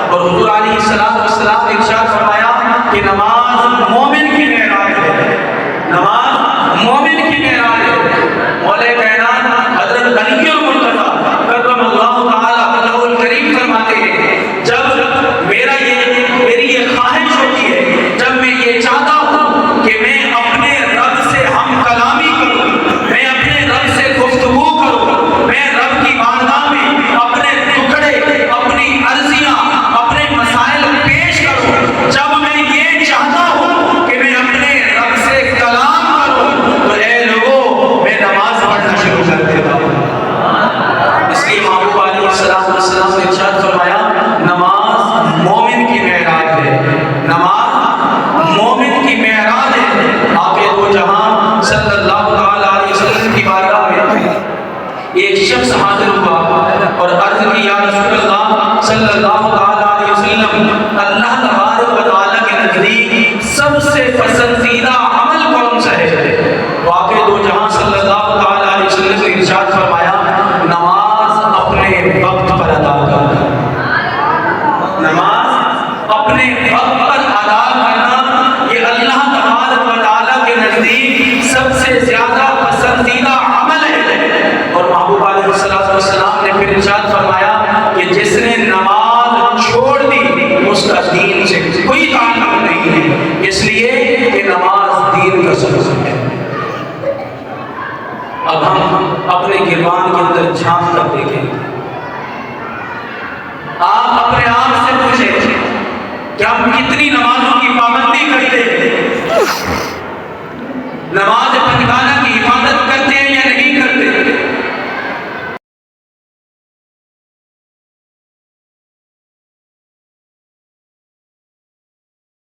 اور حضور علیہ السلام نے ارشاد فرمایا کہ نماز مومن کی معراج ہے، نماز مومن کی معراج ہے۔ مولا کائنات حضرت علی المرتضیٰ کرم اللہ تعالی وجہہ الکریم فرماتے ہیں جب میری یہ خواہش ہوتی ہے، جب میں یہ چاہتا ہوں کہ میں اپنے رب سے ہم کلامی کروں، میں اپنے رب سے گفتگو کروں، میں رب کی بارگاہ میں اپنے ٹکڑے، اپنی عرضیاں، اپنے مسائل پیش کروں، جب میں یہ چاہتا ہوں کہ میں اپنے رب سے کلام کروں، تو اے لوگوں میں نماز پڑھنا شروع کر دیتا ہوں۔ اس لیے محبوب علیہ السلام نے ارشاد فرمایا نماز مومن کی معراج ہے، نماز مومن کی معراج ہے۔ آپ دو جہاں صلی اللہ علیہ وسلم کی بارگاہ میں ایک شخص حاضر ہوا اور عرض کی یا رسول اللہ صلی اللہ علیہ وسلم، اللہ تبارک و تعالیٰ کے نزدیک سب سے پسندیدہ عمل کون سا ہے؟ واقع دو جہاں صلی اللہ علیہ وسلم نے ارشاد فرمایا نماز اپنے وقت پر ادا کرنا، نماز اپنے وقت پر ادا کرنا یہ اللہ تبارک و تعالیٰ کے نزدیک سب سے زیادہ پسندیدہ عمل ہے۔ اور محبوب علیہ السلام نے پھر ارشاد فرمایا کہ جس نے نماز چھوڑ دی اس کا دین سے کوئی تعلق نہیں ہے، اس لیے کہ نماز دین کا سبب ہے۔ اب ہم اپنے گریبان کے اندر جھانک کر دیکھیں، آپ اپنے آپ سے پوچھیں کہ ہم کتنی